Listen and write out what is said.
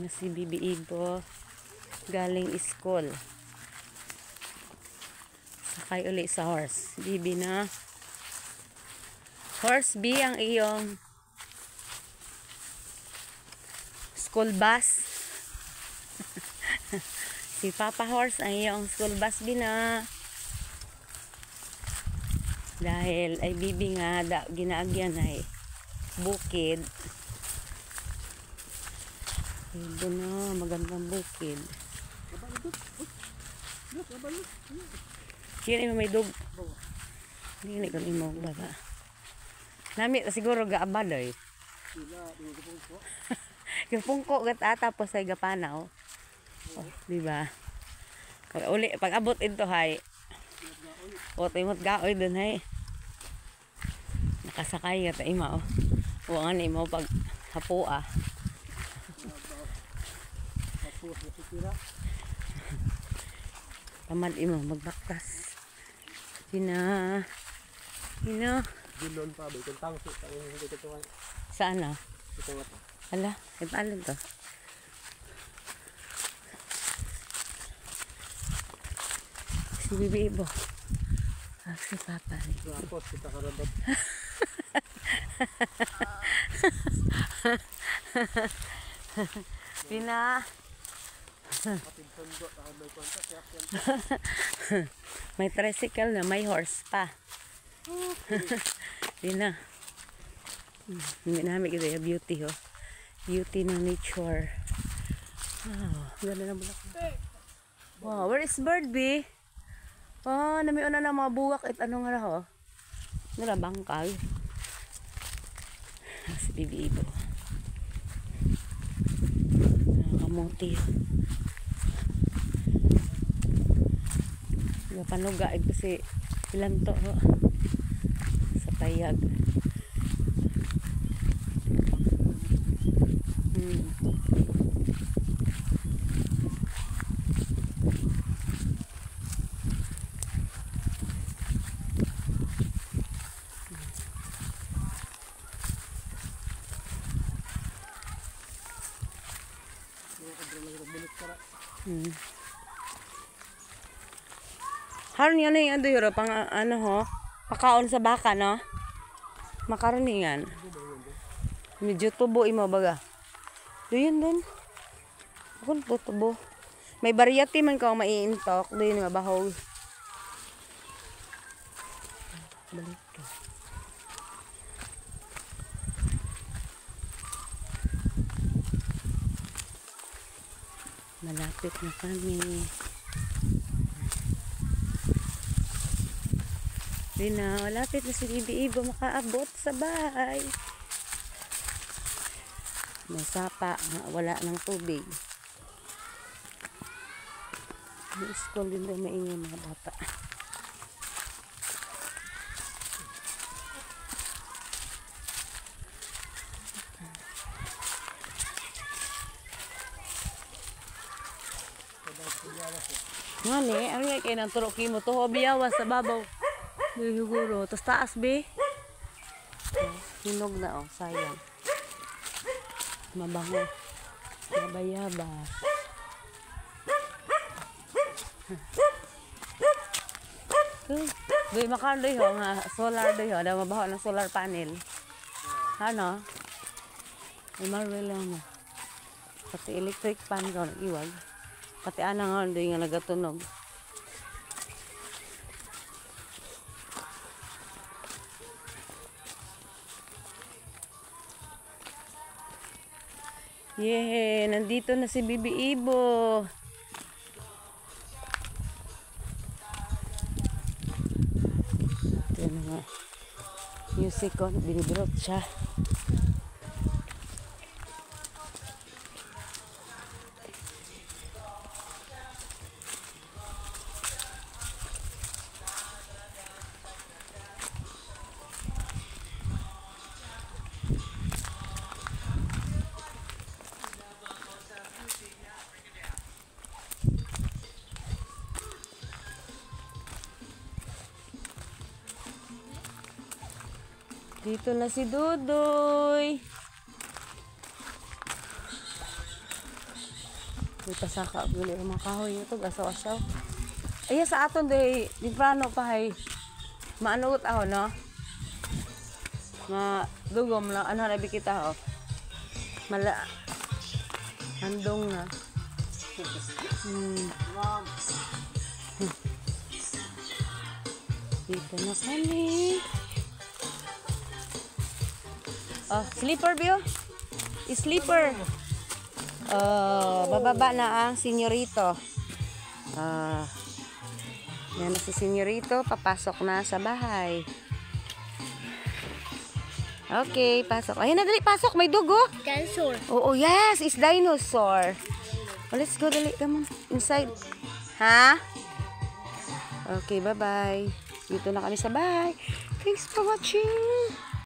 na si Bibi Ibo galing school. Sakay uli sa horse. Bibi na. Horse B ang iyong school bus. Si Papa Horse ang iyong school bus bina. Dahil ay Bibi nga ginaagyan ay bukid. Ito na, magandang bukid. Yun ay may dog. Hindi ko imo baba. Nami siguro gaabad oy. Gapungko gat tapos ay gapanaw. Oh, di ba? Pag abot ito hay. O timot gaoy dun hay. Nakasakay gat ima oh. Wa nga imo pag hapua. Tamad imo magbaktas. Hina. Gulon pa ba itong tangso sa hindi ko tuwan. Saan na? Ito nga. Ala, ipalan to. Si Bibi Ibo. Si Papa. Tapos kita karabot. Pina. May tricycle na, may horse pa. Pina. Hindi namin kita yung beauty ho. Beauty ng nature. Wow, ganda na bulak. Wow, where is bird B? Oh, namiuna na mga buwak at ano nga ho. Nala bangkay. Si Bibi Ibo. Kamuti. Panuga ito si ilan to ho. Sa tayag. Haron yan yung ando yun, pang ano ho, pakaon sa baka no? Makaroningan. Medyo tubo imo baga. Doon dun. Akon po tubo. May variety man ka maiintok. Doon nga bahog. Balik ka. Malapit na kami. Rina, malapit na si Bibi Ibo makaabot sa bahay. May sapa, wala ng tubig. May school din daw maingay mga bata. Ngani, ano nga kayo ng turok mo to? Biyawas sa babaw. Siguro. Tapos taas, be. Hinog na, oh. Sayang. Mabango. Mabayabas. Doy makan doy ho nga solar doy ho. Daw mabaho ng solar panel. Ano? Ay marwell lang mo. Pati electric pan ko nag-iwag. Pati anang nga doy nga nagatunog. Yeah, nandito na si Bibi Ibo. Ito na nga. Music ko, binibirot siya. Dito na si Dudoy. Ipasaka gali ang mga kahoy ito, asaw-asaw. Ay, sa aton day, di prano pa hay. Maanugot ako, no? Dugom lang, ano na kita, oh. Handong na. Dito na kami. Oh, sleeper, Bio? Sleeper. Bababa na ang senyorito. Yan na si senyorito. Papasok na sa bahay. Okay, pasok. Ayun na, dali, pasok. May dugo. Dinosaur. Oo, yes, it's dinosaur. Oh, let's go, dali. Come on, inside. Ha? Okay, bye-bye. Dito na kami sa bahay. Thanks for watching.